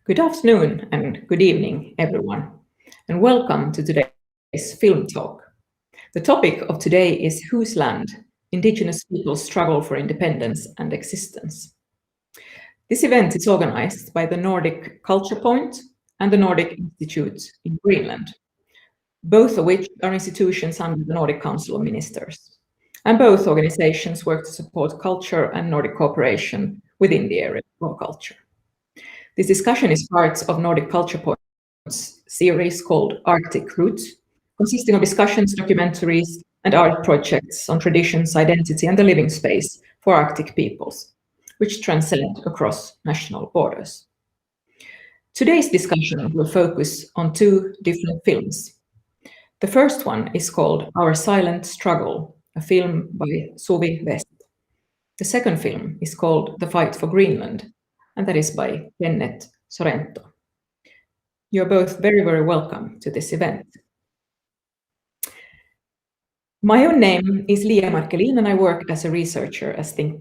Good afternoon and good evening, everyone, and welcome to today's film talk. The topic of today is Whose Land? Indigenous People's Struggle for Independence and Existence. This event is organized by the Nordic Culture Point and the Nordic Institute in Greenland, both of which are institutions under the Nordic Council of Ministers. And both organizations work to support culture and Nordic cooperation within the area of culture. This discussion is part of Nordic Culture Point's series called Arctic Roots, consisting of discussions, documentaries, and art projects on traditions, identity, and the living space for Arctic peoples, which transcend across national borders. Today's discussion will focus on two different films. The first one is called Our Silent Struggle, a film by Suvi West. The second film is called The Fight for Greenland, and that is by Kenneth Sorento. You're both very, very welcome to this event. My own name is Lia Markelin, and I work as a researcher at Think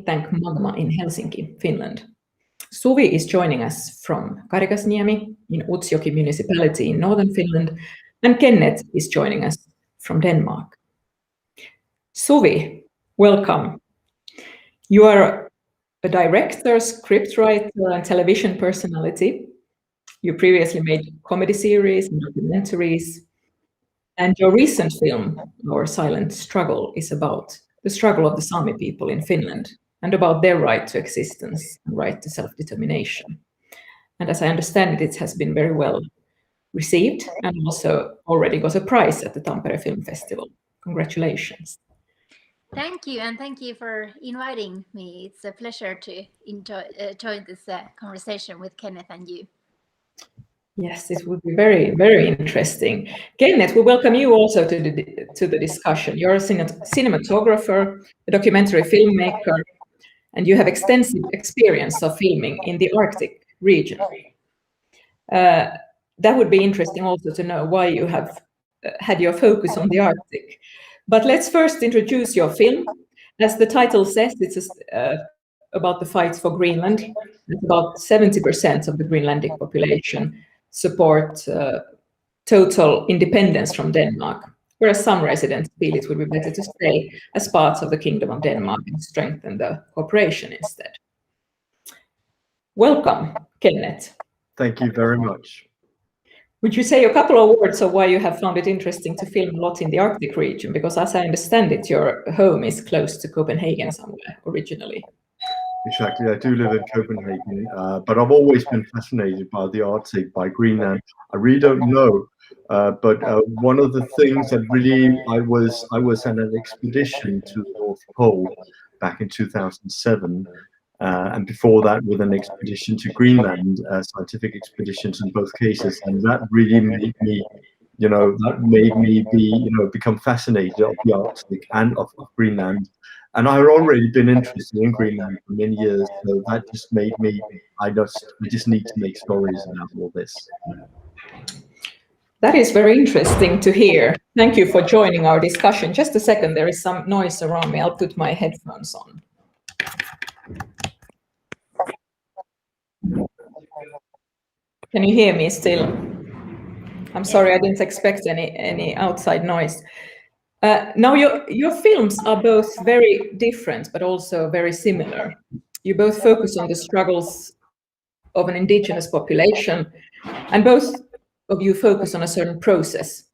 Tank Magma in Helsinki, Finland. Suvi is joining us from Karikasniemi in Utsjoki municipality in northern Finland, and Kenneth is joining us from Denmark. Suvi, welcome. You are a director, scriptwriter, and television personality. You previously made comedy series and documentaries, and your recent film, Our Silent Struggle, is about the struggle of the Sami people in Finland and about their right to existence and right to self-determination. And as I understand it, it has been very well received and also already got a prize at the Tampere Film Festival. Congratulations. Thank you, and thank you for inviting me. It's a pleasure to join this conversation with Kenneth and you. Yes, it would be very, very interesting. Kenneth, we welcome you also to the discussion. You're a cinematographer, a documentary filmmaker, and you have extensive experience of filming in the Arctic region. That would be interesting also to know why you have had your focus on the Arctic. But let's first introduce your film. As the title says, it's about the fight for Greenland. About 70% of the Greenlandic population support total independence from Denmark, whereas some residents feel it would be better to stay as parts of the Kingdom of Denmark and strengthen the cooperation instead. Welcome, Kenneth. Thank you very much. Would you say a couple of words of why you have found it interesting to film a lot in the Arctic region? Because as I understand it, your home is close to Copenhagen somewhere originally. Exactly, I do live in Copenhagen, but I've always been fascinated by the Arctic, by Greenland. I really don't know, but one of the things that really, I was on an expedition to the North Pole back in 2007, and before that with an expedition to Greenland, scientific expeditions in both cases, and that really made me, become fascinated of the Arctic and of Greenland. And I had already been interested in Greenland for many years, so that just made me, I just need to make stories about all this. That is very interesting to hear. Thank you for joining our discussion. Just a second, there is some noise around me. I'll put my headphones on. Can you hear me still? I'm sorry, I didn't expect any outside noise. Now, your films are both very different, but also very similar. You both focus on the struggles of an indigenous population, and both of you focus on a certain process.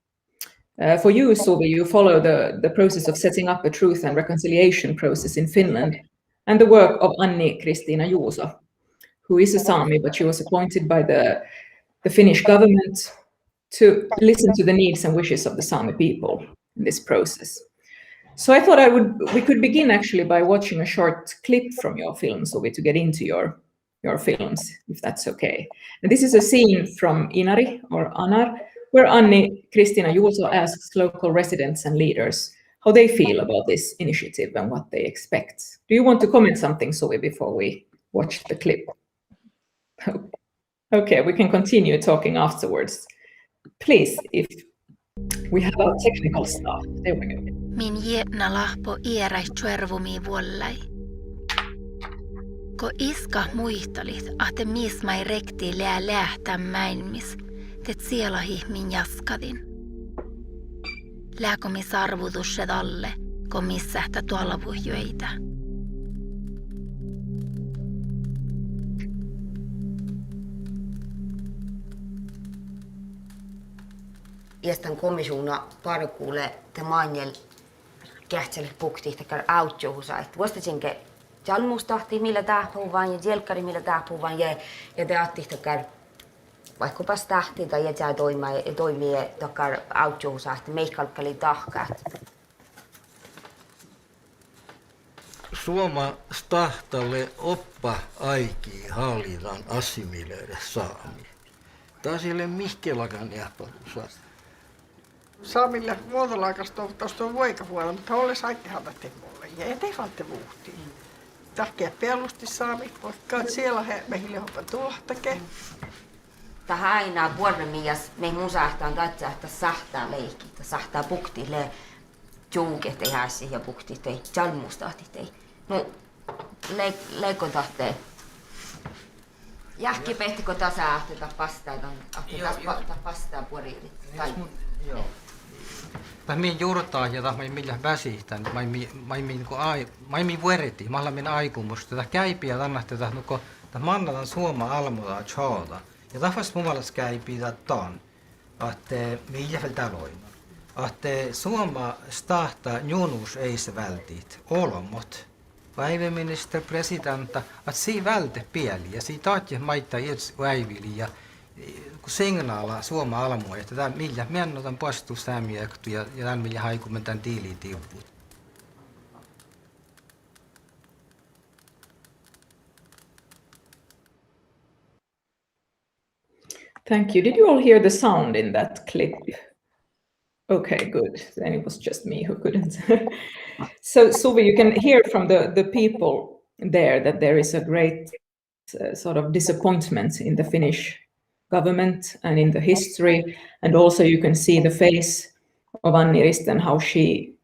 For you, Suvi, you follow the process of setting up a truth and reconciliation process in Finland, and the work of Anni-Kristiina Juuso, who is a Sami, but she was appointed by the Finnish government to listen to the needs and wishes of the Sami people in this process. So I thought we could begin actually by watching a short clip from your film, Suvi, to get into your films, if that's okay. And this is a scene from Inari, or Anar, where Anni-Kristiina Juuso asks local residents and leaders how they feel about this initiative and what they expect. Do you want to comment something, Suvi, before we watch the clip? Okay, we can continue talking afterwards. Please, if we have our technical stuff. There we go. Min jätna lahpo ierais tjärvumi vuollai. Ko iska muistelit, ahte mis mai rekti lää lähtää mäinmis, tet sielahi min jaskadin. Lääkomis arvutusset alle, ko missähtä tuolla puhjueita. Iestän komissiona parkuule te manjel kähtselle puktihtakar autjuhusa, että vuostasinke jalmustahti millä tähpuu vaan ja jelkkari millä tähpuu vaan ja te ahtihtakar vaikkapas tähti tai jätää toimii takar autjuhusa, että meikkalkkali tahkaat. Suoma stahtalle oppa aiki hallitaan assimileida saami. Taas ei ole mihkelakaan jähpalussa. Saamille vuotolaikasta on voikavuonna, mutta olle saitte haltatte mulle ja eteenpäin vuhtiin. Tahkea pelusti saami, vaikka siellä he meille hoppa tuohtake. Tähän aina vuoremias me mun sahtaan tatsa, että sahtaa leikki, että sahtaa puktille juuke tehäsi ja puktitei, jalmustahti. No, leikotahte. Jähki pehtiko tasa ahteta pastaa, ahte pastaa puolille. Joo. Mä juurtaa ja mä millä väsitän, mä vuoriti, mä olen aikumus, tätä käipiä tänne, nuko mannatan suoma almuta tjoota. Ja tafas muvalas käipiä ton, että millä vielä taloin. Että suoma stahta junus ei se vältit, olomot. Päiväminister, presidentta, että siinä välte pieli ja siinä taatje maittaa itse väivili ja signaala Suoma almua, että tämä millä me annotan poistua Samiektu ja tämän millä haikumme tämän diilitiupuut. Thank you. Did you all hear the sound in that clip? Okay, good. Then it was just me who couldn't. So, Suvi, you can hear from the people there that there is a great sort of disappointment in the Finnish government and in the history, and also you can see the face of Anni Risten, how she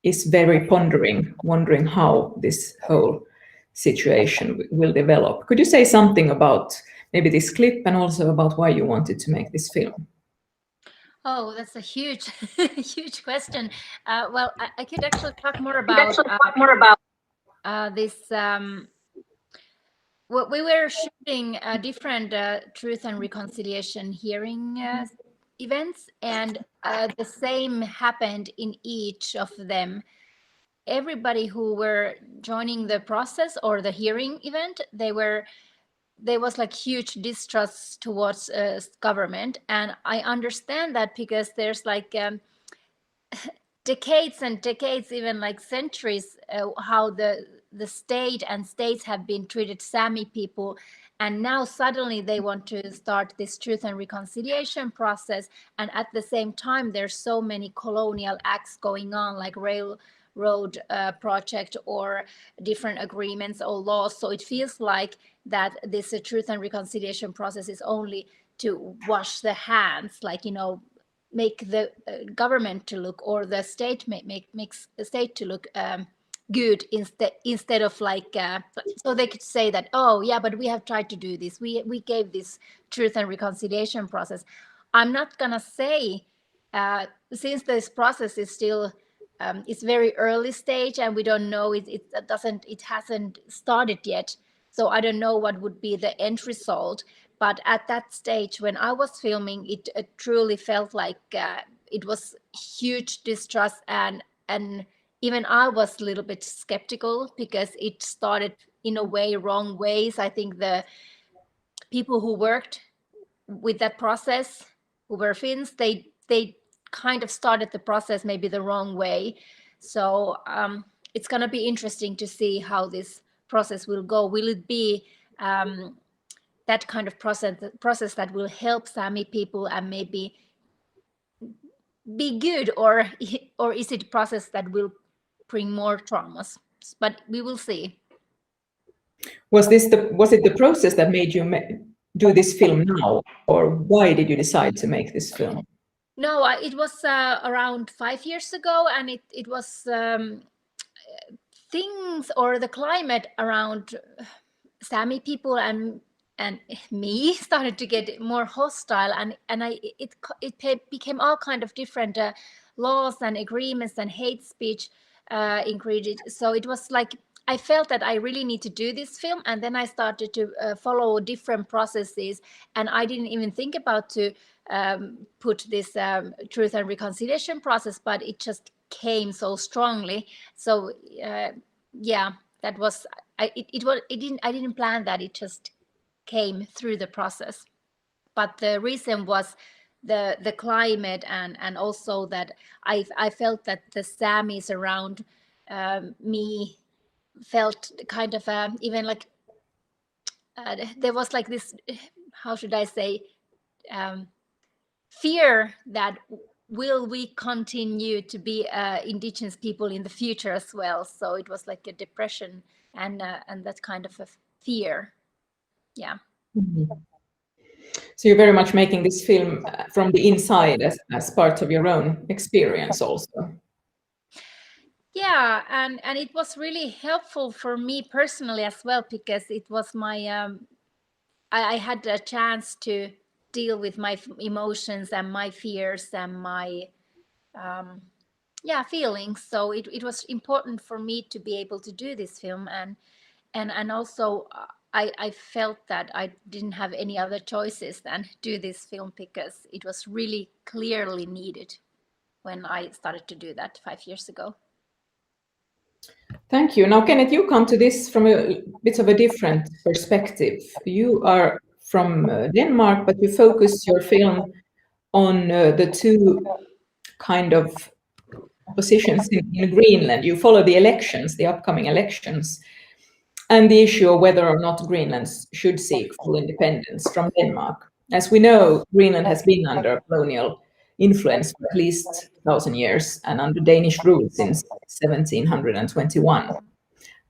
is very wondering how this whole situation will develop. Could you say something about maybe this clip and also about why you wanted to make this film? Oh, that's a huge, huge question. Well, I could actually talk more about this. We were shooting different truth and reconciliation hearing events, and the same happened in each of them. Everybody who were joining the process or the hearing event, there was like huge distrust towards government, and I understand that because there's like decades and decades, even like centuries, how the state and states have been treated Sami people, and now suddenly they want to start this truth and reconciliation process, and at the same time there's so many colonial acts going on, like railroad project or different agreements or laws. So it feels like that this truth and reconciliation process is only to wash the hands, like, you know, make the government to look, or the state makes the state to look good instead of like so they could say that, oh yeah, but we have tried to do this, we gave this truth and reconciliation process. I'm not gonna say since this process is still it's very early stage and we don't know, it hasn't started yet, so I don't know what would be the end result. But at that stage when I was filming, it truly felt like it was huge distrust, and even I was a little bit skeptical because it started in a way wrong ways. I think the people who worked with that process, who were Finns, they kind of started the process maybe the wrong way. So it's going to be interesting to see how this process will go. Will it be that kind of process that will help Sami people and maybe be good, or is it a process that will bring more traumas? But we will see. Was it the process that made you do this film now, or why did you decide to make this film? No, it was around 5 years ago, and it was things or the climate around Sami people and me started to get more hostile, and it became all kind of different laws and agreements and hate speech included. So it was like I felt that I really need to do this film, and then I started to follow different processes, and I didn't even think about to put this truth and reconciliation process, but it just came so strongly. So yeah, that was I didn't plan that. It just came through the process. But the reason was the climate, and also that I felt that the Samis around me felt kind of even like there was like this, how should I say, fear that will we continue to be indigenous people in the future as well. So it was like a depression and that kind of a fear. Yeah. Mm-hmm. So you're very much making this film from the inside as part of your own experience also. Yeah, and it was really helpful for me personally as well, because it was my I had a chance to deal with my emotions and my fears and my feelings. So it was important for me to be able to do this film, and also I felt that I didn't have any other choices than do this film, because it was really clearly needed when I started to do that 5 years ago. Thank you. Now, Kenneth, you come to this from a bit of a different perspective. You are from Denmark, but you focus your film on the two kind of positions in Greenland. You follow the elections, the upcoming elections, and the issue of whether or not Greenland should seek full independence from Denmark. As we know, Greenland has been under colonial influence for at least 1,000 years and under Danish rule since 1721.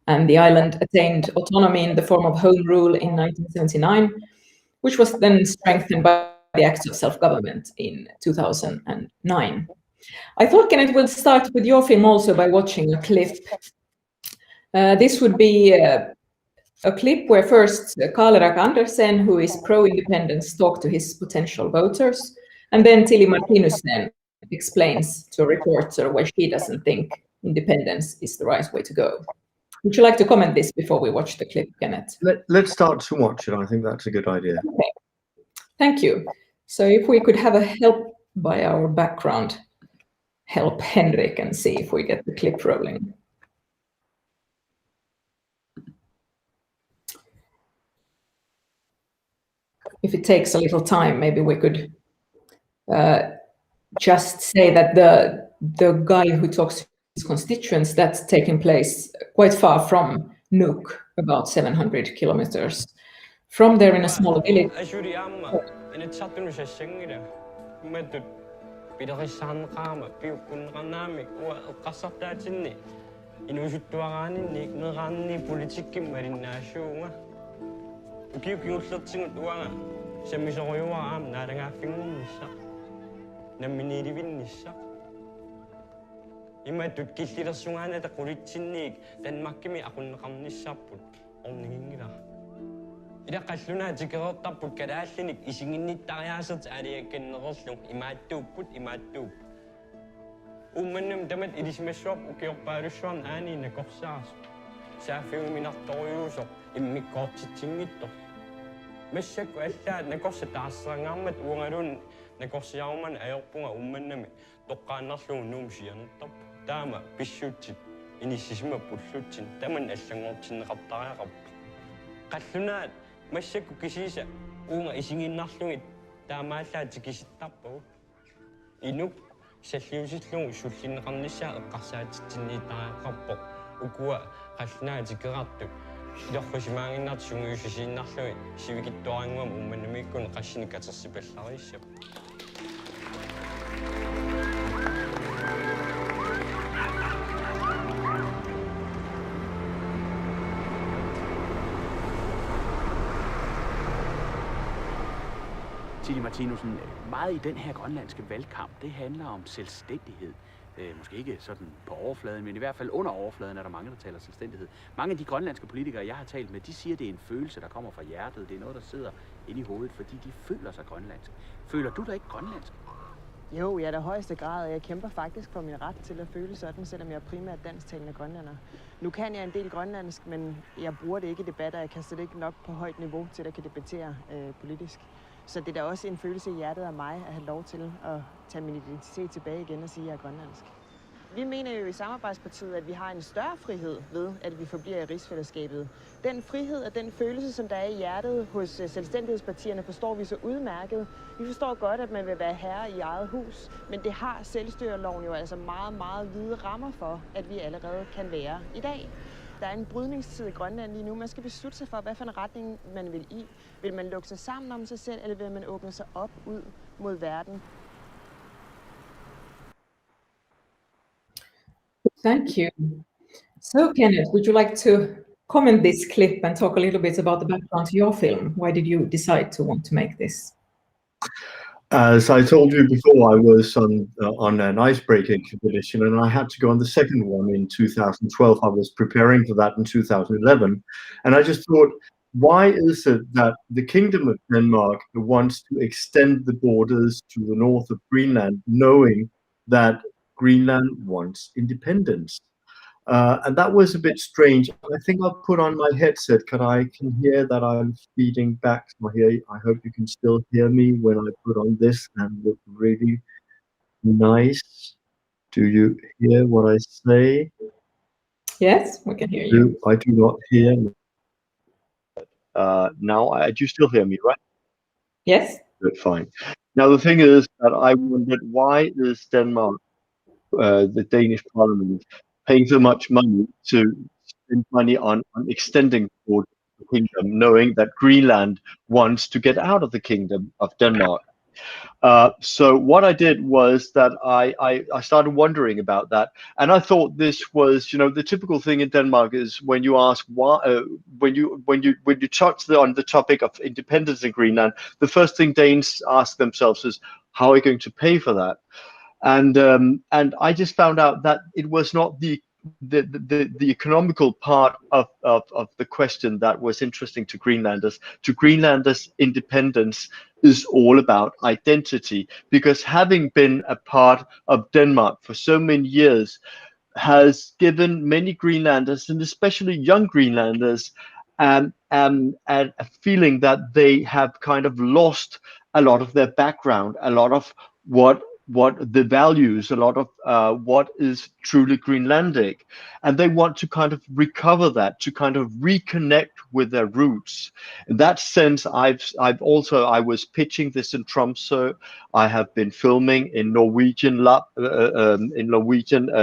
And the island attained autonomy in the form of home rule in 1979, which was then strengthened by the Acts of Self-Government in 2009. I thought, Kenneth, we'll start with your film also by watching a clip. This would be a clip where first Karl-Erik Andersen, who is pro-independence, talks to his potential voters, and then Tilly Martinussen explains to a reporter why she doesn't think independence is the right way to go. Would you like to comment this before we watch the clip, Kenneth? Let's start to watch it. I think that's a good idea. Okay. Thank you. So if we could have a help by our background help Henrik and see if we get the clip rolling. If it takes a little time, maybe we could just say that the guy who talks to his constituents, that's taking place quite far from Nuuk, about 700 kilometers from there in a small village. Imatut killilersungaanata qulitsinniik Danmarkimi aqunneqarnissaarput orninginngila ilaqallunaa tikereertarput kalaallinik isinginnittariaasert aliakkanneqerlung imaattuup ummannam tamat ilisimassuap ukiorpaalussuarn aani nakorsaarsu saafiuminartoriuusoq immikkoortitsingittor massakku allaat nakorsa taasseraangaarmat uangalun nakorsiaruman ajorpunga ummannami toqqaannarlugu nuumsianertarp taama pissuutsit inissisima pullutsin taman allangortinneqartariaqarp qallunaat massakku kisiisa uunga isinginnarlungit taamaallaat tikisittarpagu inuk salliusillungu sullinneqarnissaa eqqarsaatitsinniitariaqqarpoq ukua qallunaat tikerartu ilorrusimaanginnart sungiusisiinnarlugit sivikittuaranguam ummannamiikkun qassini katersipallariissap Tilly Martinussen, meget i den her grønlandske valgkamp, det handler om selvstændighed. Måske ikke sådan på overfladen, men i hvert fald under overfladen er der mange, der taler selvstændighed. Mange af de grønlandske politikere, jeg har talt med, de siger, at det er en følelse, der kommer fra hjertet. Det er noget, der sidder inde i hovedet, fordi de føler sig grønlandsk. Føler du dig ikke grønlandsk? Jo, i allerhøjeste grad, og jeg kæmper faktisk for min ret til at føle sådan, selvom jeg er primært dansktalende grønlænder. Nu kan jeg en del grønlandsk, men jeg bruger det ikke i debatter. Jeg kan slet ikke nok på højt niveau til at kan debattere politisk. Så det er da også en følelse i hjertet af mig at have lov til at tage min identitet tilbage igen og sige, at jeg er grønlandsk. Vi mener jo i Samarbejdspartiet, at vi har en større frihed ved, at vi forbliver i rigsfællesskabet. Den frihed og den følelse, som der er i hjertet hos selvstændighedspartierne, forstår vi så udmærket. Vi forstår godt, at man vil være herre i eget hus, men det har selvstyreloven jo altså meget, meget vide rammer for, at vi allerede kan være i dag. Der er en brydningstid i Grønland lige nu. Man skal beslutte sig for, hvad for en retning man vil i. Vil man lukke sig sammen om sig selv, eller vil man åbne sig op ud mod verden? Thank you. So, Kenneth, would you like to comment this clip and talk a little bit about the background to your film? Why did you decide to want to make this? As I told you before, I was on an icebreaker expedition, and I had to go on the second one in 2012. I was preparing for that in 2011, and I just thought, why is it that the Kingdom of Denmark wants to extend the borders to the north of Greenland, knowing that Greenland wants independence? And that was a bit strange. I think I'll put on my headset because I can hear that I'm feeding back. I hope you can still hear me when I put on this and look really nice. Do you hear what I say? Yes, we can hear you. I do not hear me. Now, do you still hear me, right? Yes. Good, fine. Now, the thing is that I wondered, why is Denmark, the Danish parliament, paying so much money to spend money on extending the kingdom, knowing that Greenland wants to get out of the Kingdom of Denmark? So what I did was that I started wondering about that, and I thought this was, the typical thing in Denmark is when you ask why, when you touch on the topic of independence in Greenland, the first thing Danes ask themselves is, how are you going to pay for that? And I just found out that it was not the economical part of the question that was interesting to Greenlanders. To Greenlanders, independence is all about identity, because having been a part of Denmark for so many years has given many Greenlanders, and especially young Greenlanders, a feeling that they have kind of lost a lot of their background, a lot of what the values, a lot of what is truly Greenlandic, and they want to kind of recover that, to kind of reconnect with their roots. In that sense, I was pitching this in Tromsø. I have been filming in Norwegian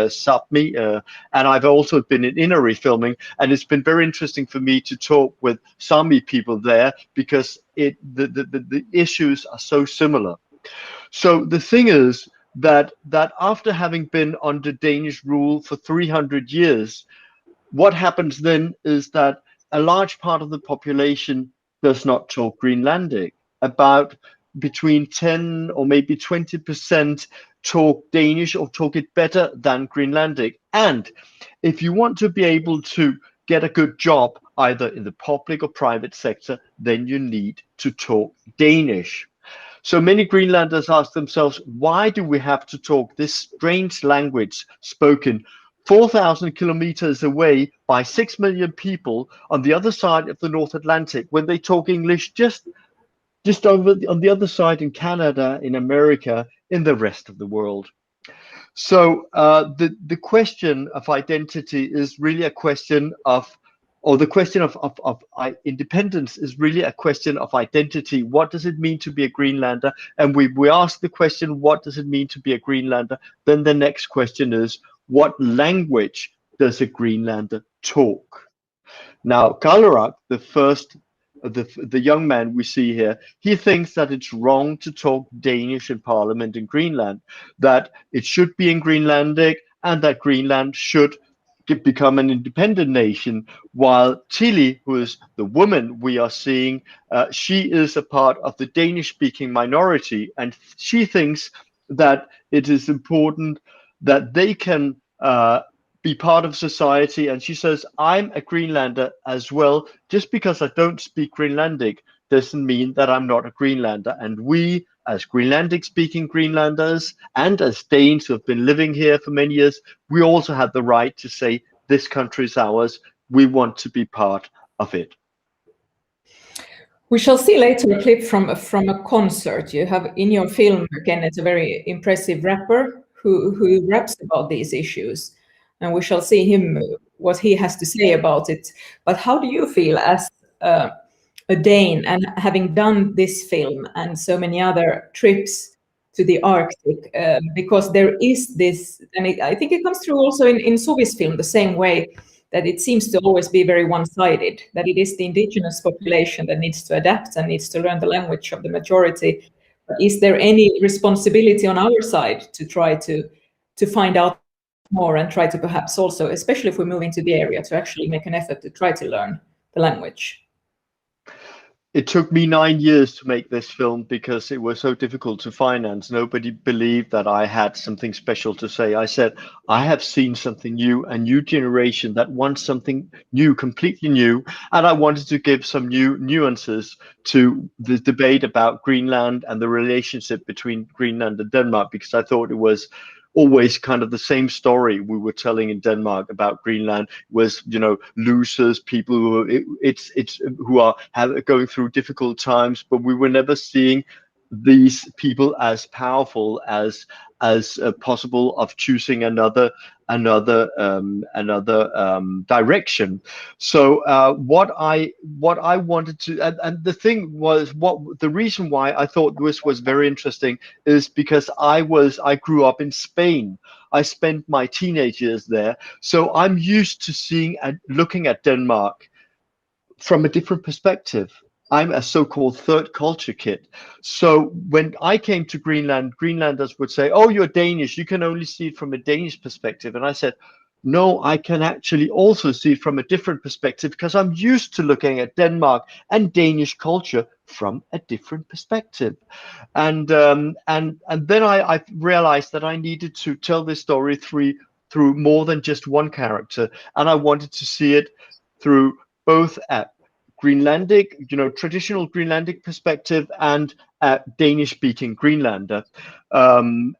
Sami, and I've also been in Inari filming, and it's been very interesting for me to talk with Sami people there, because the issues are so similar. So the thing is that after having been under Danish rule for 300 years, what happens then is that a large part of the population does not talk Greenlandic. About between 10 or maybe 20% talk Danish or talk it better than Greenlandic. And if you want to be able to get a good job, either in the public or private sector, then you need to talk Danish. So many Greenlanders ask themselves, why do we have to talk this strange language spoken 4,000 kilometers away by 6 million people on the other side of the North Atlantic, when they talk English just over on the other side in Canada, in America, in the rest of the world? So the question of identity is really a question of, or the question of independence is really a question of identity. What does it mean to be a Greenlander? And we ask the question, what does it mean to be a Greenlander? Then the next question is, what language does a Greenlander talk? Now, Kalarak, the young man we see here, he thinks that it's wrong to talk Danish in Parliament in Greenland, that it should be in Greenlandic, and that Greenland should become an independent nation, while Tilly, who is the woman we are seeing, she is a part of the Danish-speaking minority, and she thinks that it is important that they can be part of society. And she says, I'm a Greenlander as well. Just because I don't speak Greenlandic doesn't mean that I'm not a Greenlander. And we, as Greenlandic speaking Greenlanders and as Danes who have been living here for many years, we also have the right to say, this country is ours. We want to be part of it. We shall see later a clip from a concert. You have in your film, Kenneth, a very impressive rapper who raps about these issues. And we shall see him, what he has to say about it. But how do you feel as a Dane, and having done this film and so many other trips to the Arctic, because there is this, and I think it comes through also in Suvi's film the same way, that it seems to always be very one-sided, that it is the indigenous population that needs to adapt and needs to learn the language of the majority. But is there any responsibility on our side to try to find out more and try to perhaps also, especially if we move into the area, to actually make an effort to try to learn the language? It took me 9 years to make this film because it was so difficult to finance. Nobody believed that I had something special to say. I said, I have seen something new, a new generation that wants something new, completely new. And I wanted to give some new nuances to the debate about Greenland and the relationship between Greenland and Denmark, because I thought it was always kind of the same story we were telling in Denmark about Greenland was, you know, losers, people who are going through difficult times, but we were never seeing these people as powerful as possible of choosing another direction. So what I wanted to, and the thing was, what the reason why I thought this was very interesting is because I grew up in Spain. I spent my teenage years there, so I'm used to seeing and looking at Denmark from a different perspective. I'm a so-called third culture kid. So when I came to Greenland, Greenlanders would say, oh, you're Danish, you can only see it from a Danish perspective. And I said, no, I can actually also see it from a different perspective, because I'm used to looking at Denmark and Danish culture from a different perspective. And then I realized that I needed to tell this story through more than just one character. And I wanted to see it through both at Greenlandic, you know, traditional Greenlandic perspective and Danish-speaking Greenlander, in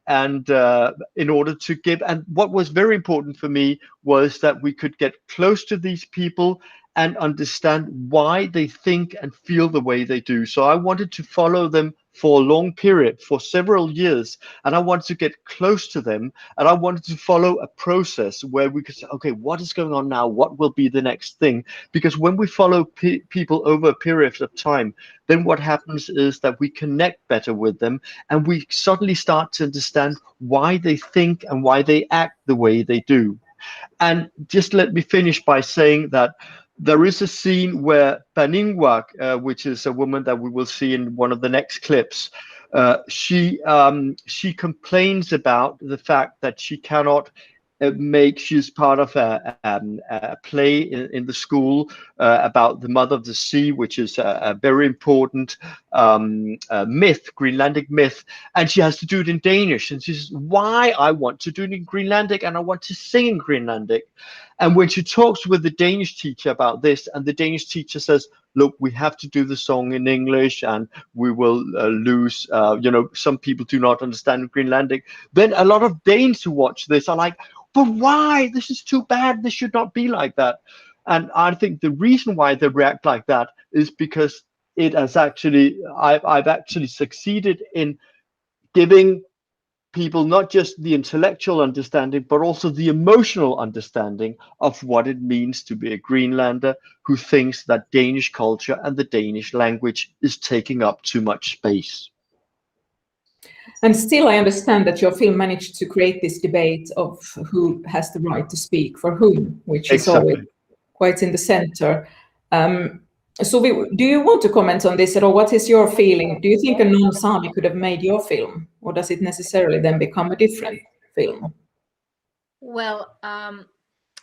order to give. And what was very important for me was that we could get close to these people and understand why they think and feel the way they do. So I wanted to follow them for a long period, for several years, and I wanted to get close to them, and I wanted to follow a process where we could say, okay, what is going on now? What will be the next thing? Because when we follow people over a period of time, then what happens is that we connect better with them, and we suddenly start to understand why they think and why they act the way they do. And just let me finish by saying that there is a scene where Paningwak, which is a woman that we will see in one of the next clips, she complains about the fact that she cannot she's part of a play in the school about the Mother of the Sea, which is a very important myth, Greenlandic myth, and she has to do it in Danish. And she says, why? I want to do it in Greenlandic and I want to sing in Greenlandic. And when she talks with the Danish teacher about this, and the Danish teacher says, look, we have to do the song in English and we will lose, you know, some people do not understand Greenlandic. Then a lot of Danes who watch this are like, but why? This is too bad. This should not be like that. And I think the reason why they react like that is because it has actually, I've actually succeeded in giving people not just the intellectual understanding, but also the emotional understanding of what it means to be a Greenlander who thinks that Danish culture and the Danish language is taking up too much space. And still, I understand that your film managed to create this debate of who has the right to speak for whom, which is always quite in the center. So do you want to comment on this at all? What is your feeling? Do you think a non-Sami could have made your film, or does it necessarily then become a different film? Well,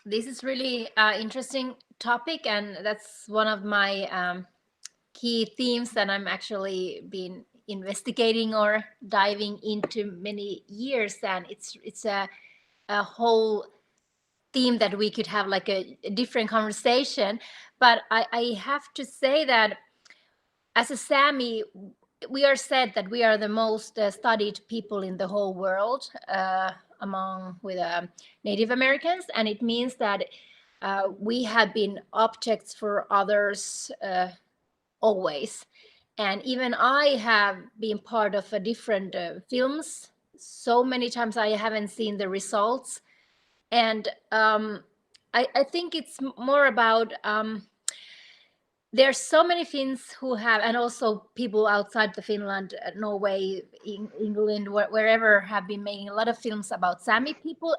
this is really interesting topic, and that's one of my key themes that I'm actually been investigating or diving into many years. And it's a whole theme that we could have like a different conversation. But I have to say that as a Sami, we are said that we are the most studied people in the whole world among with Native Americans, and it means that we have been objects for others always. And even I have been part of different films so many times I haven't seen the results. And I think it's more about there's so many Finns who have, and also people outside the Finland, Norway, England, wherever, have been making a lot of films about Sami people.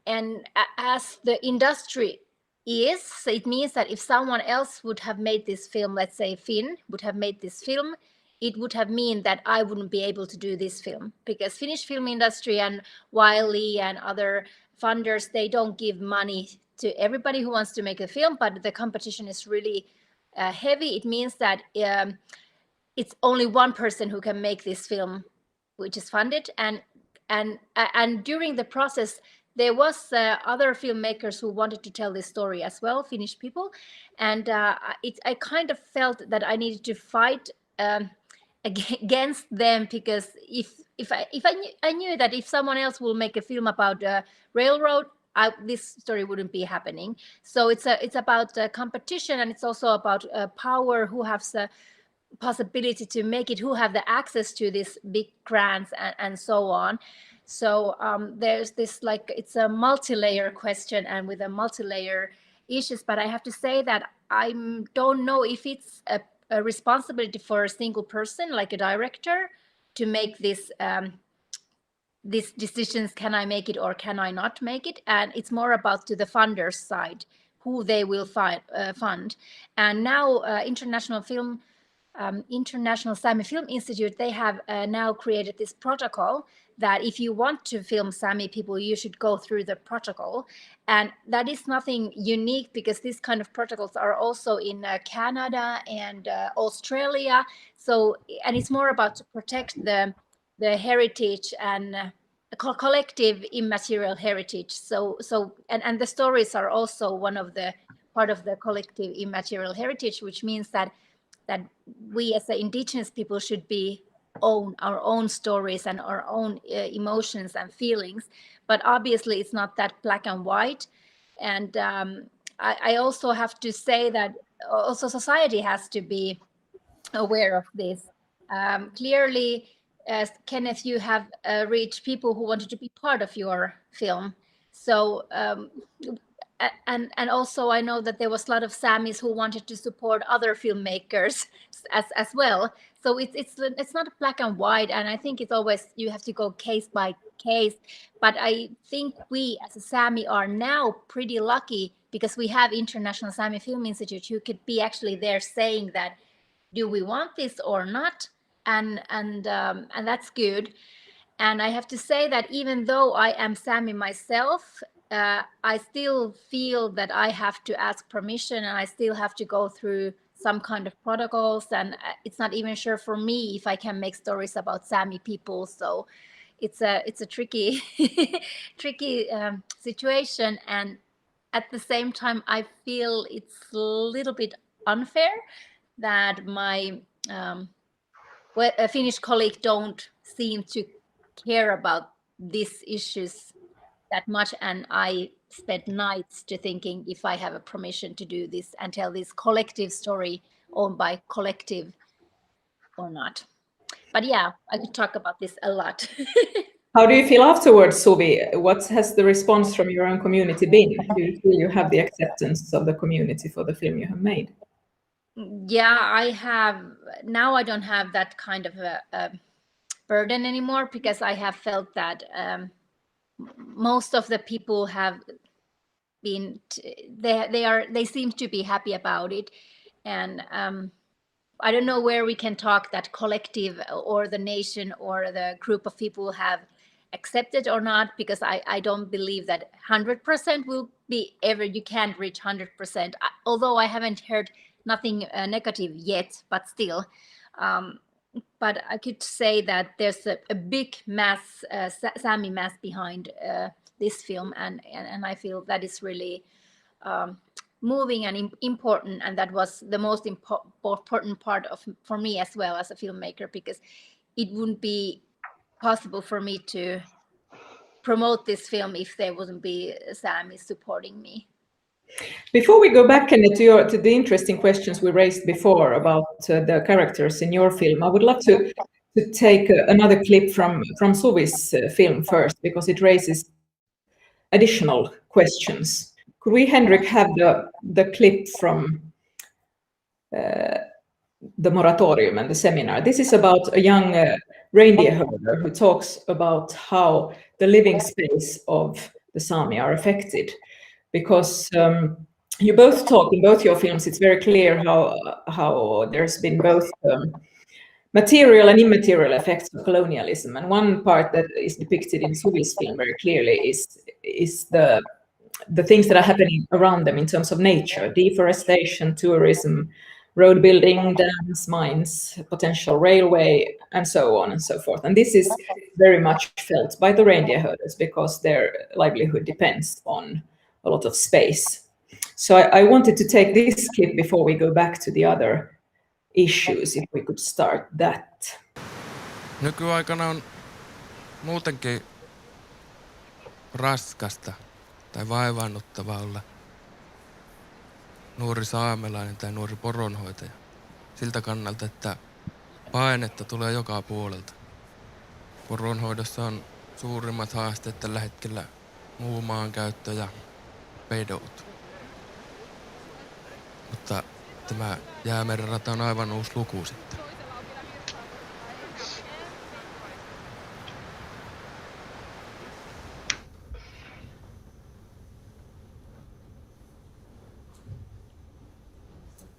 And as the industry is, so it means that if someone else would have made this film, let's say Finn would have made this film, it would have mean that I wouldn't be able to do this film, because Finnish film industry and Wiley and other funders, they don't give money to everybody who wants to make a film, but the competition is really heavy. It means that it's only one person who can make this film, which is funded. And during the process, there was other filmmakers who wanted to tell this story as well, Finnish people, and I kind of felt that I needed to fight against them, because if I knew that if someone else will make a film about a railroad, this story wouldn't be happening. So it's about competition, and it's also about power, who has the possibility to make it, who have the access to these big grants and so on. So there's this, like, it's a multi-layer question and with a multi-layer issues. But I have to say that I don't know if it's a responsibility for a single person, like a director, to make this these decisions. Can I make it or can I not make it? And it's more about to the funders side, who they will fund. And now International Sami Film Institute, they have now created this protocol that if you want to film Sami people, you should go through the protocol. And that is nothing unique, because these kind of protocols are also in Canada and Australia. So, and it's more about to protect the heritage and collective immaterial heritage. So and the stories are also one of the part of the collective immaterial heritage, which means that we as the Indigenous people should own our own stories and our own emotions and feelings. But obviously it's not that black and white. And I also have to say that also society has to be aware of this. Clearly, as Kenneth, you have reached people who wanted to be part of your film. So and also I know that there was a lot of Samis who wanted to support other filmmakers as well. So it's not black and white, and I think it's always, you have to go case by case. But I think we as a Sami are now pretty lucky, because we have International Sami Film Institute, who could be actually there saying that, do we want this or not? And that's good. And I have to say that even though I am Sami myself, I still feel that I have to ask permission, and I still have to go through some kind of protocols, and it's not even sure for me if I can make stories about Sami people. So it's a tricky tricky situation. And at the same time, I feel it's a little bit unfair that my Finnish colleague don't seem to care about these issues that much, and I spent nights to thinking if I have a permission to do this and tell this collective story owned by collective or not. But yeah, I could talk about this a lot. How do you feel afterwards, Suvi? What has the response from your own community been? Do you feel you have the acceptance of the community for the film you have made? Yeah, I have. Now I don't have that kind of a burden anymore, because I have felt that most of the people have been, they seem to be happy about it. And I don't know where we can talk that collective or the nation or the group of people have accepted or not, because I don't believe that 100% will be ever, you can't reach 100%, although I haven't heard nothing negative yet, but still. But I could say that there's a big mass, Sami mass behind this film, and I feel that is really moving and important, and that was the most important part for me as well as a filmmaker, because it wouldn't be possible for me to promote this film if there wouldn't be Sami supporting me. Before we go back, Kenneth, to the interesting questions we raised before about the characters in your film, I would love to take another clip from Suvi's film first, because it raises additional questions. Could we, Henrik, have the clip from the moratorium and the seminar? This is about a young reindeer herder who talks about how the living space of the Sami are affected, because you both talk in both your films. It's very clear how there's been both material and immaterial effects of colonialism, and one part that is depicted in Suvi's film very clearly is the things that are happening around them in terms of nature: deforestation, tourism, road building, dams, mines, potential railway, and so on and so forth. And this is very much felt by the reindeer herders because their livelihood depends on a lot of space. So I wanted to take this clip before we go back to the other issues, if we could start that. Nykyaikana on muutenkin raskasta tai vaivaannuttavaa olla nuori saamelainen tai nuori poronhoitaja siltä kannalta, että painetta tulee joka puolelta. Poronhoidossa on suurimmat haasteet tällä hetkellä muu maankäyttö ja pedot. Mutta tämä Jäämeren rata on aivan uusi luku sitten.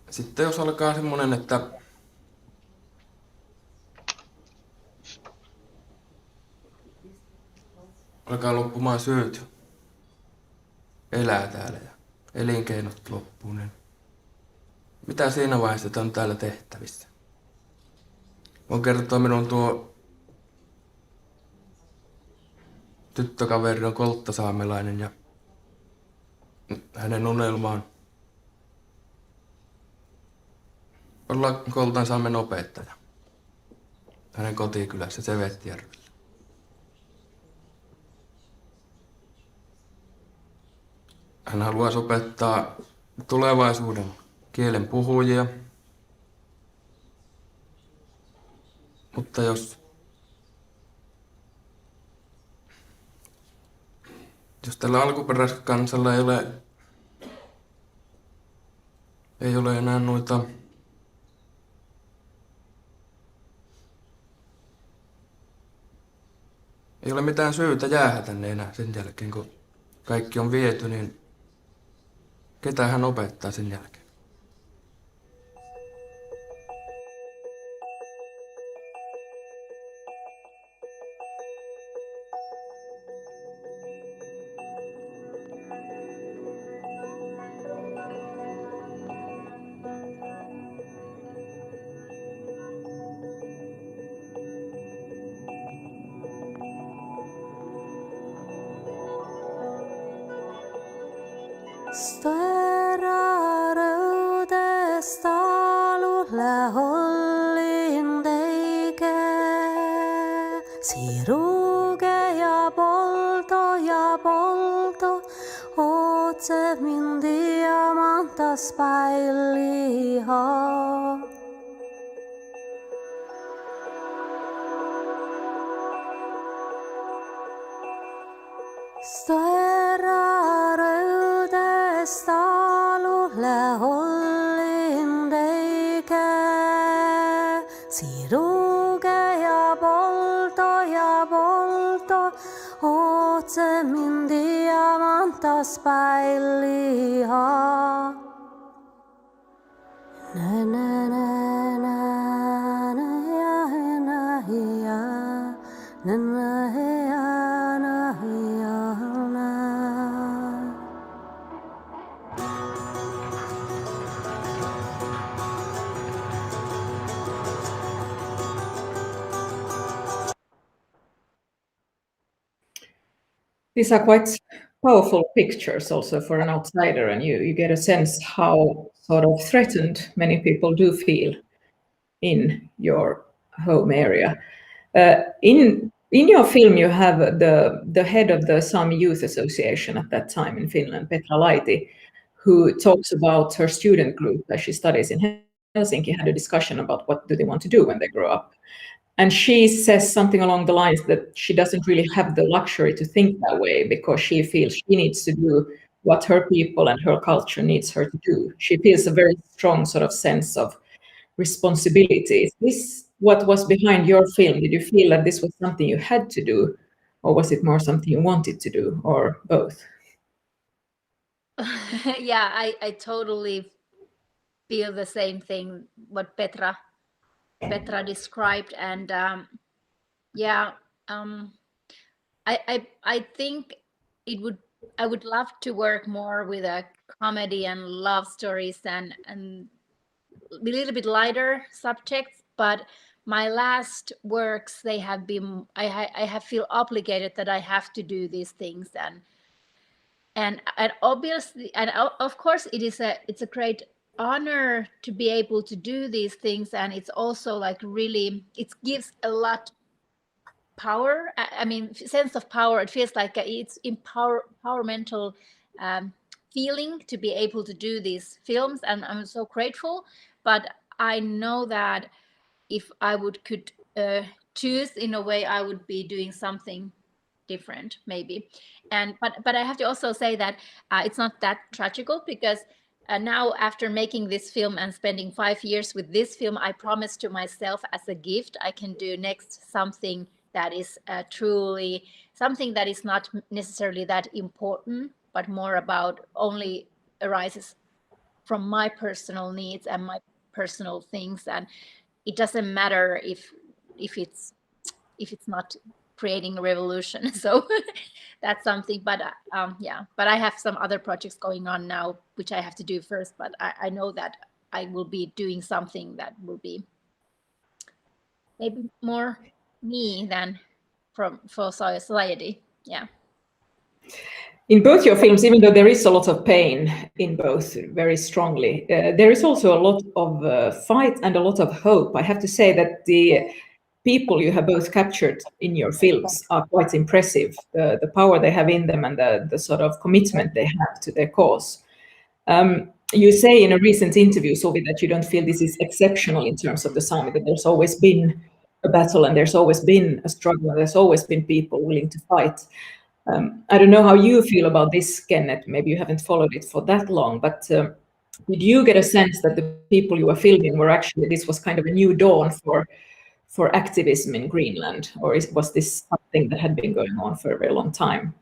Sitten jos alkaa semmonen, että alkaa loppumaan syyt elää täällä ja elinkeinot loppuu, niin mitä siinä vaiheessa on täällä tehtävissä? Voin kertoa, minun tuo tyttökaveri on kolttasaamelainen ja hänen unelmaan olla Koltan saamen opettaja hänen kotikylässä Sevettijärvellä. Hän haluaisi opettaa tulevaisuuden kielen puhujia, mutta jos tällä alkuperäiskansalla ei ole enää noita ei ole mitään syytä jäädä tänne enää sen jälkeen, kun kaikki on viety, niin ketä hän opettaa sen jälkeen? These are quite powerful pictures also for an outsider, and you get a sense how sort of threatened many people do feel in your home area. In your film, you have the head of the Sami Youth Association at that time in Finland, Petra Laiti, who talks about her student group as she studies in Helsinki, had a discussion about what do they want to do when they grow up. And she says something along the lines that she doesn't really have the luxury to think that way because she feels she needs to do what her people and her culture needs her to do. She feels a very strong sort of sense of responsibility. Is this what was behind your film? Did you feel that this was something you had to do, or was it more something you wanted to do, or both? Yeah, I totally feel the same thing what Petra described, and I think I would love to work more with a comedy and love stories and a little bit lighter subjects, but my last works, they have been, I have feel obligated that I have to do these things, and obviously, and of course it's a great honor to be able to do these things, and it's also like really, it gives a lot power. I mean, sense of power. It feels like it's empowermental feeling to be able to do these films, and I'm so grateful. But I know that if I could choose, in a way, I would be doing something different, maybe. And but I have to also say that it's not that tragical, because now, after making this film and spending 5 years with this film, I promised to myself as a gift I can do next something that is truly something that is not necessarily that important, but more about only arises from my personal needs and my personal things, and it doesn't matter if it's not creating a revolution. So that's something. But but I have some other projects going on now which I have to do first, but I know that I will be doing something that will be maybe more me than for society. Yeah. In both your films, even though there is a lot of pain in both very strongly, there is also a lot of fight and a lot of hope. I have to say that the people you have both captured in your films are quite impressive. The power they have in them and the sort of commitment they have to their cause. You say in a recent interview, Suvi, that you don't feel this is exceptional in terms of the Sami, that there's always been a battle and there's always been a struggle and there's always been people willing to fight. I don't know how you feel about this, Kenneth. Maybe you haven't followed it for that long, but did you get a sense that the people you were filming were actually, this was kind of a new dawn for activism in Greenland, or was this something that had been going on for a very long time?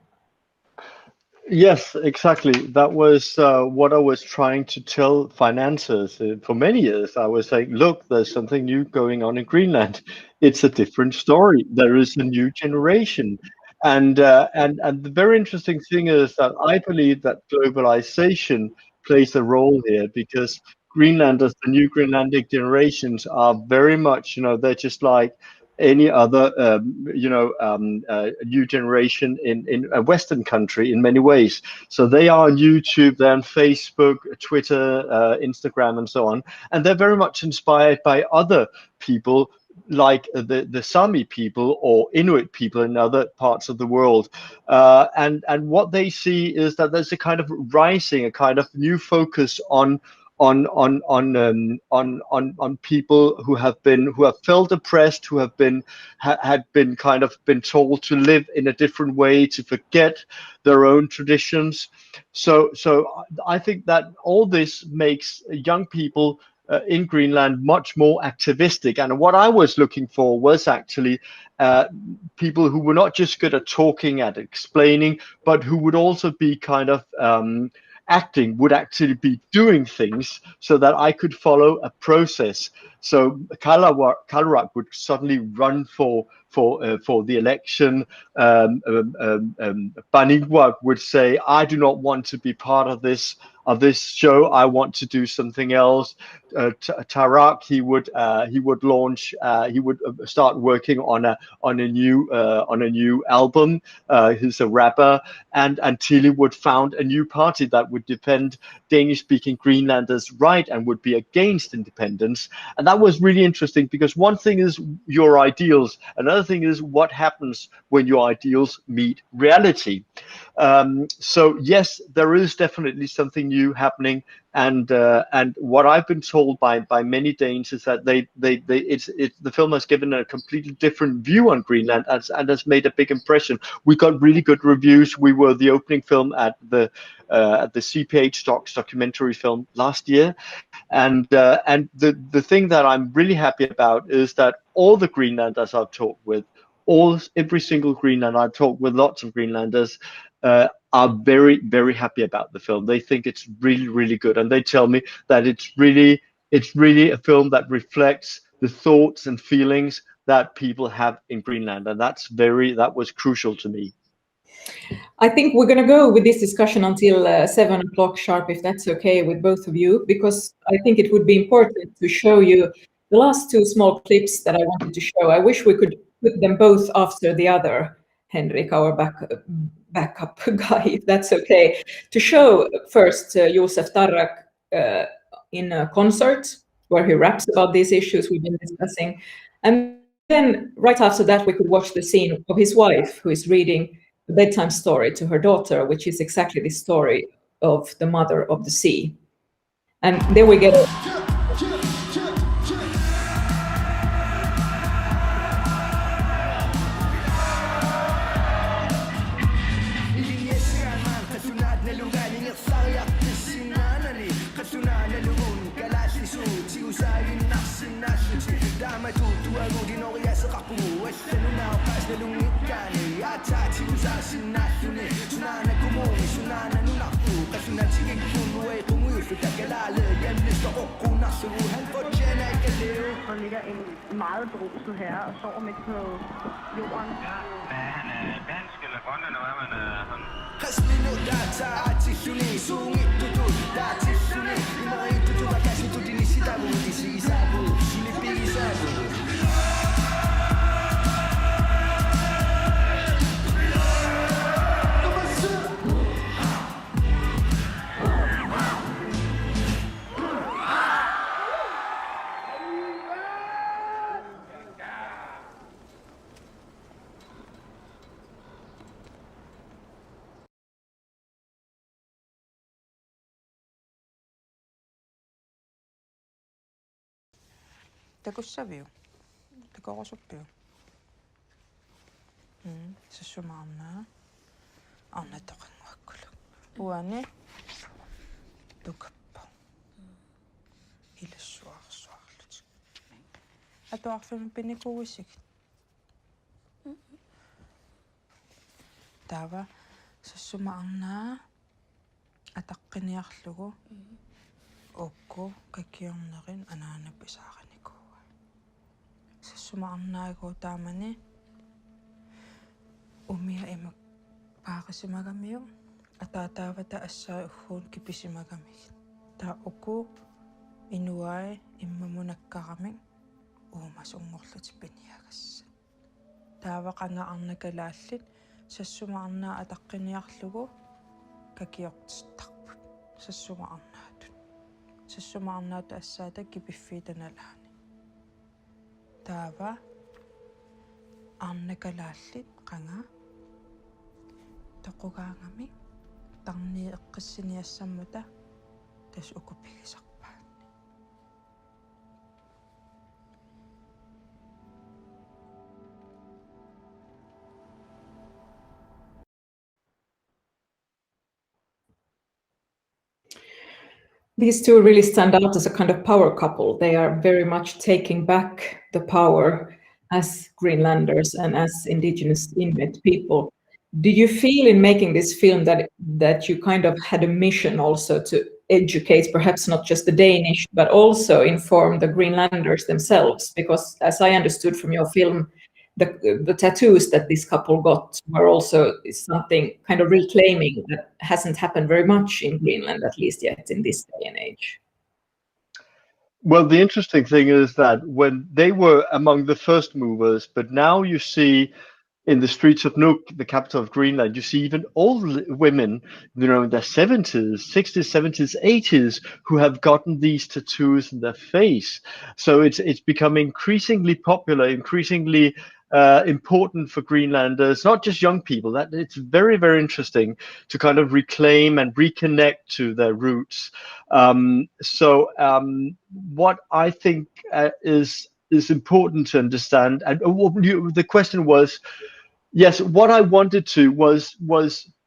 Yes, exactly. That was what I was trying to tell financiers for many years. I was saying, look, there's something new going on in Greenland. It's a different story. There is a new generation. And the very interesting thing is that I believe that globalization plays a role here, because Greenlanders, the new Greenlandic generations, are very much, they're just like any other, new generation in a Western country in many ways. So they are on YouTube, they're on Facebook, Twitter, Instagram, and so on. And they're very much inspired by other people, like the Sami people or Inuit people in other parts of the world, and what they see is that there's a kind of rising, a kind of new focus on people who have felt oppressed, who have had been kind of been told to live in a different way, to forget their own traditions. So I think that all this makes young people in Greenland much more activistic. And what I was looking for was actually people who were not just good at talking, at explaining, but who would also be kind of acting, would actually be doing things, so that I could follow a process. So Kalarak would suddenly run for the election. Baningwak would say, I do not want to be part of this. of this show. I want to do something else. Tarak, he would launch. He would start working on a new album. He's a rapper, and Tilly would found a new party that would defend Danish-speaking Greenlanders' right and would be against independence. And that was really interesting, because one thing is your ideals, another thing is what happens when your ideals meet reality. So yes, there is definitely something new happening, and what I've been told by many Danes is that the film has given a completely different view on Greenland, and has made a big impression. We got really good reviews. We were the opening film at the CPH documentary film last year, and the thing that I'm really happy about is that all the Greenlanders I've talked with, every single Greenlander I've talked with, lots of Greenlanders, are very, very happy about the film. They think it's really, really good, and they tell me that it's really a film that reflects the thoughts and feelings that people have in Greenland, and that was crucial to me. I think we're going to go with this discussion until 7 o'clock sharp, if that's okay with both of you, because I think it would be important to show you the last two small clips that I wanted to show. I wish we could put them both after the other, Henrik, our backup guy, if that's okay. To show first Josef Tarrak in a concert where he raps about these issues we've been discussing. And then right after that, we could watch the scene of his wife, who is reading a bedtime story to her daughter, which is exactly the story of the Mother of the Sea. And then we get Der ligger en meget beruset herre og sover midt på jorden. Ja, han er dansk eller grønland, eller hvad man er sådan. Takussaviu. Takorosuppiu. Sassumaarnaa. Arna toqanguakkulu. Uani. Tukappa. Ilassuarsuarlut. Atuarfimi pinikuuissik. Tava sassumaarnaa ataqqiniarlugu. Okku kakiornerin anaanapisaaraniku. Sassumaarnaagu taamani umia imak paaqasimagamiu ataataavata assaa ugguun kipisimagamik taa uku inuai immamunakkaramik uumas ungorlut piniagassa taavaqangaarnakalaallit sassumaarnaa ataqqiniarlugu kakiortittarput sassumaarnaatu assaata kipiffiitanalaani taava arnakalaallit qanga toqugaangami tarni eqqissiniassammuta tas ukupigisarpaanni These two really stand out as a kind of power couple. They are very much taking back the power as Greenlanders and as Indigenous Inuit people. Do you feel in making this film that you kind of had a mission also to educate perhaps not just the Danish, but also inform the Greenlanders themselves? Because as I understood from your film, the tattoos that this couple got were also something kind of reclaiming that hasn't happened very much in Greenland, at least yet in this day and age. Well, the interesting thing is that when they were among the first movers, but now you see in the streets of Nuuk, the capital of Greenland, you see even old women, you know, in their 70s, 60s, 70s, 80s, who have gotten these tattoos in their face. So it's become increasingly popular, increasingly important for Greenlanders, not just young people. That it's very, very interesting to kind of reclaim and reconnect to their roots. What I think is important to understand, and the question was, yes, what I wanted to was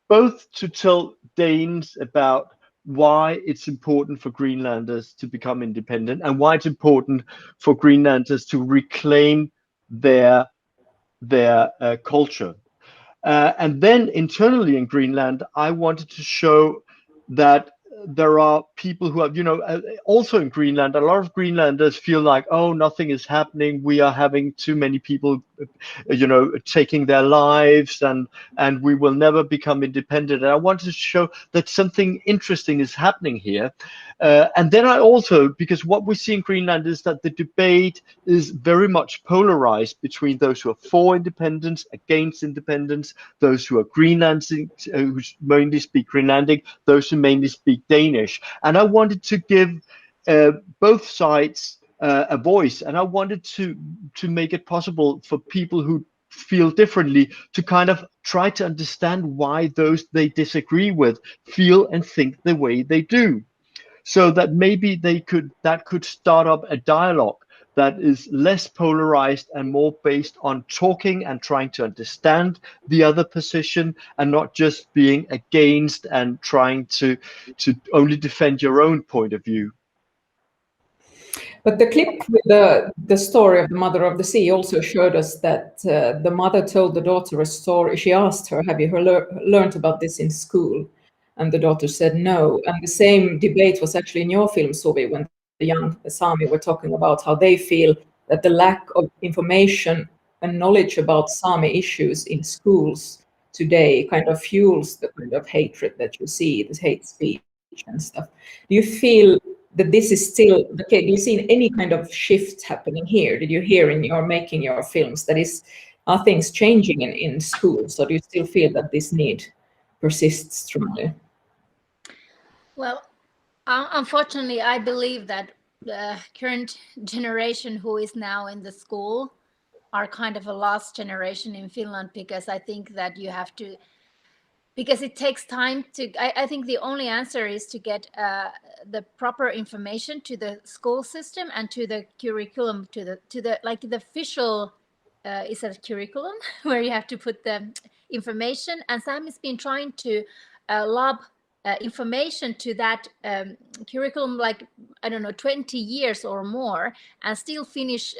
both to tell Danes about why it's important for Greenlanders to become independent and why it's important for Greenlanders to reclaim their culture. And then internally in Greenland, I wanted to show that there are people who have, you know, also in Greenland, a lot of Greenlanders feel like, oh, nothing is happening. We are having too many people, you know, taking their lives, and we will never become independent. And I wanted to show that something interesting is happening here. And then I also, because what we see in Greenland is that the debate is very much polarized between those who are for independence, against independence, those who are Greenlandic, who mainly speak Greenlandic, those who mainly speak Danish. And I wanted to give both sides a voice, and I wanted to make it possible for people who feel differently to kind of try to understand why those they disagree with feel and think the way they do, so that maybe that could start up a dialogue that is less polarized and more based on talking and trying to understand the other position, and not just being against and trying to only defend your own point of view. But the clip with the story of the mother of the sea also showed us that the mother told the daughter a story. She asked her, have you learned about this in school? And the daughter said no. And the same debate was actually in your film, Suvi, when the young Sami were talking about how they feel that the lack of information and knowledge about Sami issues in schools today kind of fuels the kind of hatred that you see, this hate speech and stuff. Do you feel that this is still the case? Do you see any kind of shift happening here? Did you hear in your making your films that are things changing in schools, or do you still feel that this need persists strongly? Well, unfortunately, I believe that the current generation who is now in the school are kind of a lost generation in Finland, because I think that you have to, because it takes time to, I think the only answer is to get the proper information to the school system and to the curriculum, to the like the official, is a curriculum where you have to put the information. And Sam has been trying to lob information to that curriculum, like, I don't know, 20 years or more, and still Finnish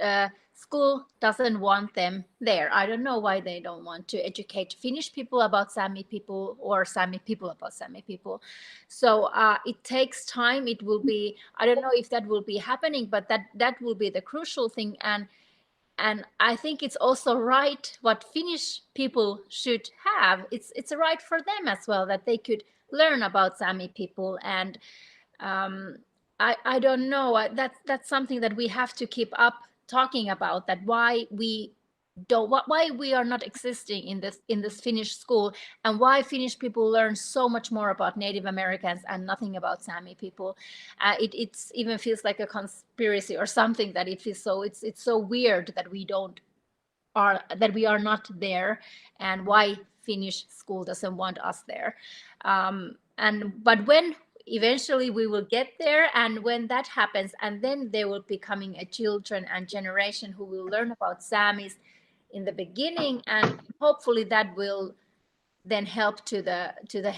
school doesn't want them there. I don't know why they don't want to educate Finnish people about Sami people, or Sami people about Sami people. So it takes time. It will be, I don't know if that will be happening, but that will be the crucial thing. And I think it's also right what Finnish people should have. It's a right for them as well, that they could learn about Sami people. And I don't know, that's something that we have to keep up talking about, that why we are not existing in this Finnish school, and why Finnish people learn so much more about Native Americans and nothing about Sami people. It even feels like a conspiracy or something, that it feels so, it's so weird that we are not there, and why Finnish school doesn't want us there. But when eventually we will get there, and when that happens, and then there will be coming a children and generation who will learn about Samis in the beginning, and hopefully that will then help to the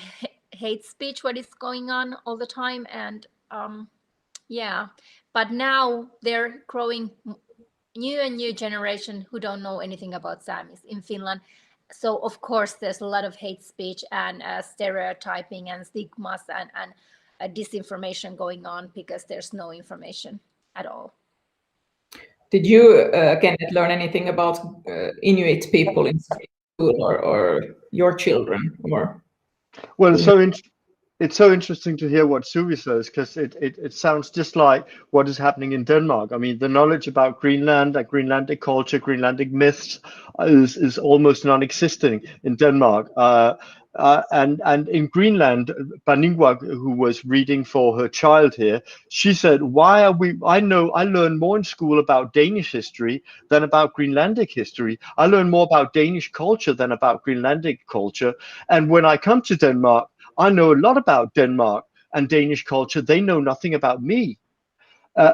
hate speech what is going on all the time. And yeah, but now they're growing new generation who don't know anything about Samis in Finland. So of course there's a lot of hate speech and stereotyping and stigmas and disinformation going on, because there's no information at all. Did you, Kenneth, learn anything about Inuit people in school, or your children? Or Well, it's so interesting to hear what Suvi says, because it sounds just like what is happening in Denmark. I mean, the knowledge about Greenland and Greenlandic culture, Greenlandic myths is almost non-existing in Denmark. And in Greenland, Baningwag, who was reading for her child here, she said, "Why are we? I learn more in school about Danish history than about Greenlandic history. I learn more about Danish culture than about Greenlandic culture. And when I come to Denmark, I know a lot about Denmark and Danish culture. They know nothing about me."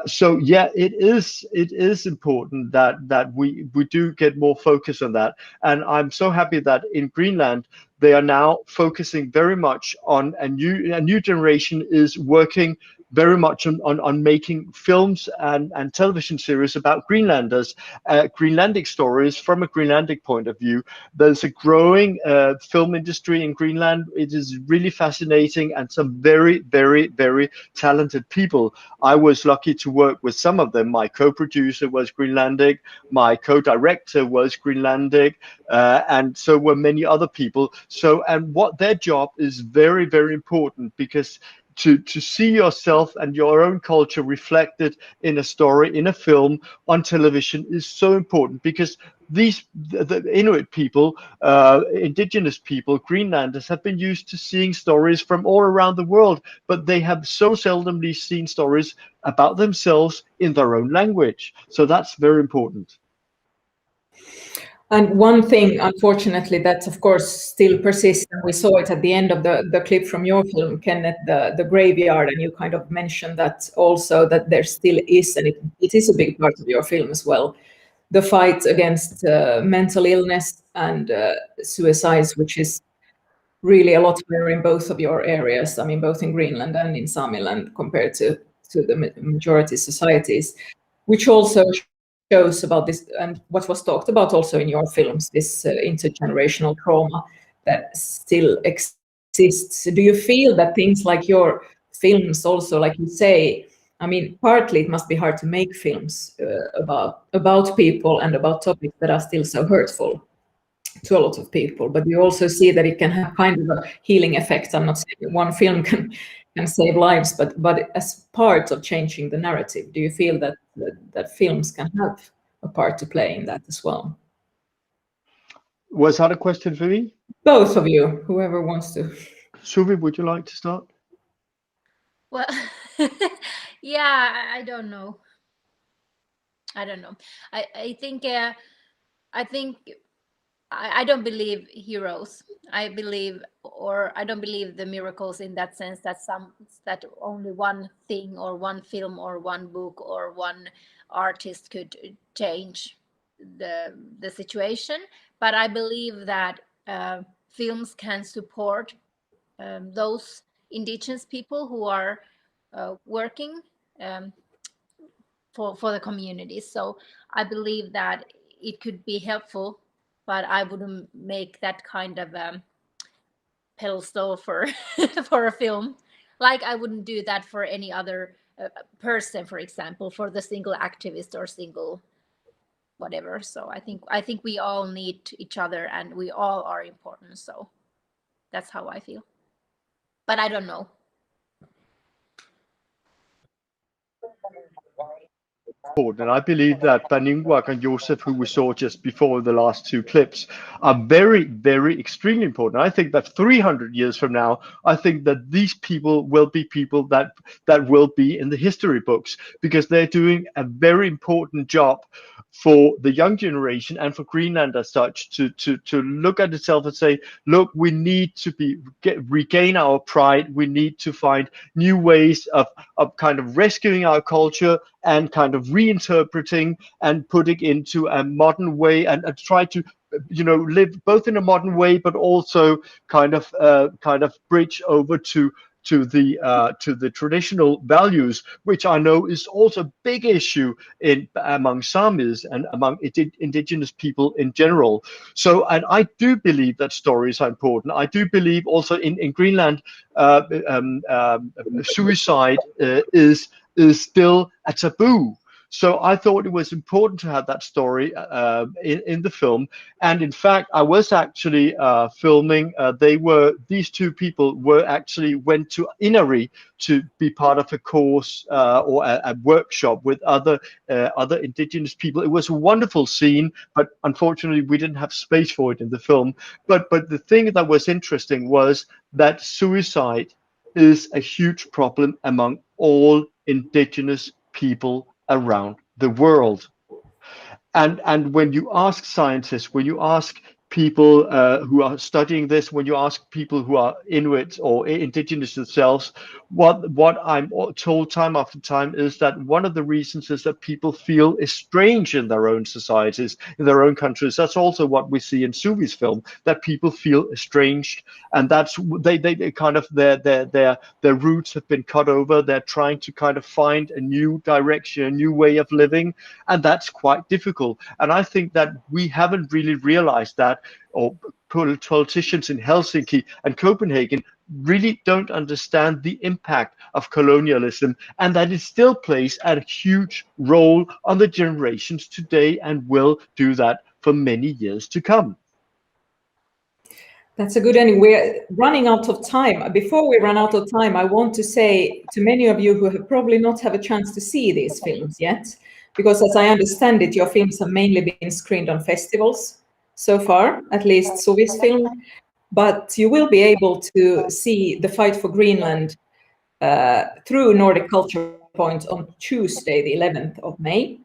So yeah, it is important that we do get more focus on that. And I'm so happy that in Greenland they are now focusing very much on a new generation is working very much on making films and television series about Greenlanders, Greenlandic stories from a Greenlandic point of view. There's a growing film industry in Greenland. It is really fascinating, and some very, very, very talented people. I was lucky to work with some of them. My co-producer was Greenlandic, my co-director was Greenlandic, and so were many other people. So, and what their job is very, very important, because to see yourself and your own culture reflected in a story, in a film, on television is so important, because the Inuit people, Indigenous people, Greenlanders, have been used to seeing stories from all around the world, but they have so seldomly seen stories about themselves in their own language. So that's very important. And one thing, unfortunately, that of course still persists, and we saw it at the end of the clip from your film, Kenneth, the graveyard, and you kind of mentioned that also, that there still is, and it is a big part of your film as well, the fight against mental illness and suicides, which is really a lot higher in both of your areas. I mean, both in Greenland and in Samiland compared to the majority societies, which also shows about this, and what was talked about also in your films, this intergenerational trauma that still exists. Do you feel that things like your films also, like you say, I mean, partly it must be hard to make films about people and about topics that are still so hurtful to a lot of people, but you also see that it can have kind of a healing effect. I'm not saying one film can save lives, but as part of changing the narrative, do you feel that films can have a part to play in that as well? Was that a question for me? Both of you, whoever wants to. Suvi, would you like to start? Well, yeah, I don't know. I think I don't believe heroes. I don't believe the miracles in that sense, that only one thing or one film or one book or one artist could change the situation. But I believe that films can support those Indigenous people who are working for the community. So I believe that it could be helpful, but I wouldn't make that kind of pedestal for for a film. Like I wouldn't do that for any other person, for example, for the single activist or single whatever. So I think we all need each other, and we all are important. So that's how I feel. But I don't know. And I believe that Baningwag and Joseph, who we saw just before the last two clips, are very, very extremely important. I think that 300 years from now, I think that these people will be people that will be in the history books, because they're doing a very important job for the young generation and for Greenland as such, to look at itself and say, look, we need to regain our pride. We need to find new ways of kind of rescuing our culture and kind of reinterpreting and putting into a modern way, and try to live both in a modern way, but also kind of bridge over to the traditional values, which I know is also a big issue among Samis and among Indigenous people in general. So, and I do believe that stories are important. I do believe also in Greenland, suicide is still a taboo. So I thought it was important to have that story in the film. And in fact, I was actually filming. These two people went to Inari to be part of a course or a workshop with other indigenous people. It was a wonderful scene, but unfortunately we didn't have space for it in the film. But the thing that was interesting was that suicide is a huge problem among all indigenous people around the world. And when you ask scientists, when you ask people who are studying this, when you ask people who are Inuit or indigenous themselves, what I'm told time after time is that one of the reasons is that people feel estranged in their own societies, in their own countries. That's also what we see in Suvi's film, that people feel estranged, and that's they kind of their roots have been cut over. They're trying to kind of find a new direction, a new way of living, and that's quite difficult. And I think that we haven't really realized that, or politicians in Helsinki and Copenhagen really don't understand the impact of colonialism, and that it still plays a huge role on the generations today and will do that for many years to come. That's a good ending. We're running out of time. Before we run out of time, I want to say to many of you who have probably not had a chance to see these films yet, because as I understand it, your films have mainly been screened on festivals so far, at least Suvi's film, but you will be able to see The Fight for Greenland through Nordic Culture Point on Tuesday, the 11th of May.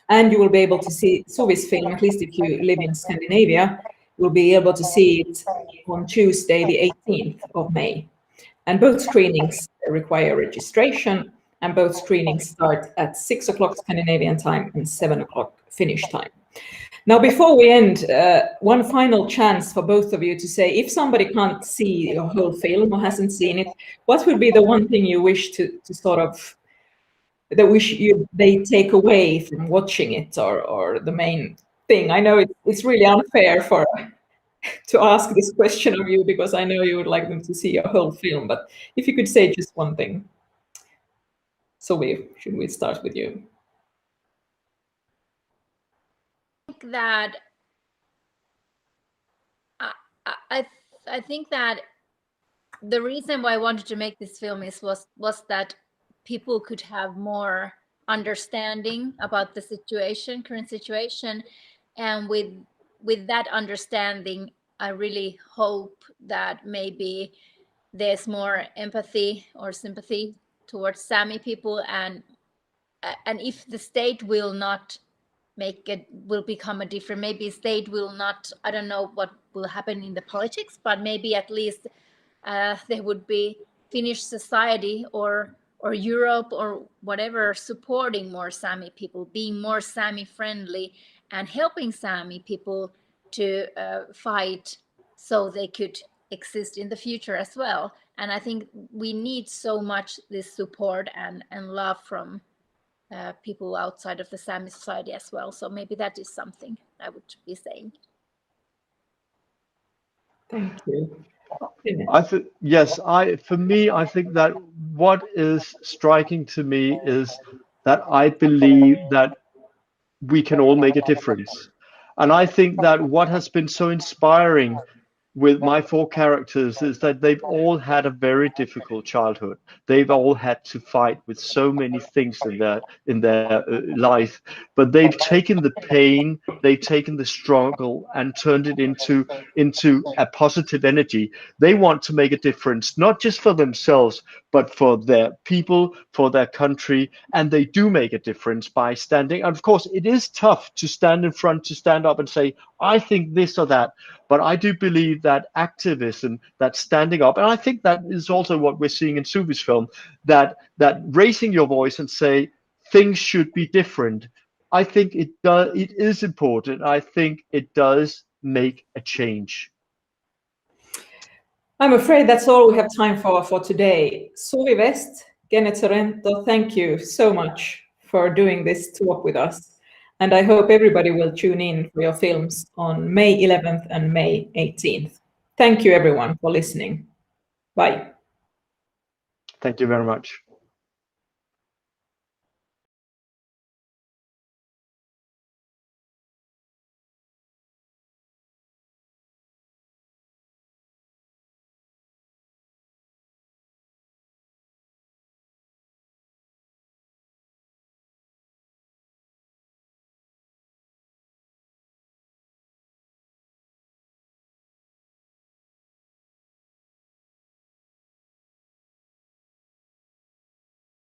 And you will be able to see Suvi's film, at least if you live in Scandinavia, you'll be able to see it on Tuesday, the 18th of May. And both screenings require registration, and both screenings start at 6 o'clock Scandinavian time and 7 o'clock Finnish time. Now, before we end, one final chance for both of you to say, if somebody can't see your whole film or hasn't seen it, what would be the one thing you wish to sort of, that they take away from watching it, or the main thing? I know it's really unfair to ask this question of you, because I know you would like them to see your whole film, but if you could say just one thing. So should we start with you? That I think that the reason why I wanted to make this film was that people could have more understanding about the current situation, and with that understanding, I really hope that maybe there's more empathy or sympathy towards Sami people, and if the state will become a different, maybe state will not, I don't know what will happen in the politics, but maybe at least there would be Finnish society or Europe or whatever supporting more Sami people, being more Sami friendly, and helping Sami people to fight so they could exist in the future as well. And I think we need so much this support and love from people outside of the Sami society as well. So maybe that is something I would be saying. Thank you. For me, I think that what is striking to me is that I believe that we can all make a difference. And I think that what has been so inspiring with my four characters is that they've all had a very difficult childhood. They've all had to fight with so many things in their life, but they've taken the pain, they've taken the struggle and turned it into a positive energy. They want to make a difference, not just for themselves, but for their people, for their country, and they do make a difference by standing. And of course, it is tough to stand in front, to stand up and say, I think this or that. But I do believe that activism, that standing up, and I think that is also what we're seeing in Suvi's film, that raising your voice and say things should be different. I think it is important. I think it does make a change. I'm afraid that's all we have time for today. Suvi West, Kenneth Sorento, thank you so much for doing this talk with us. And I hope everybody will tune in for your films on May 11th and May 18th. Thank you, everyone, for listening. Bye. Thank you very much.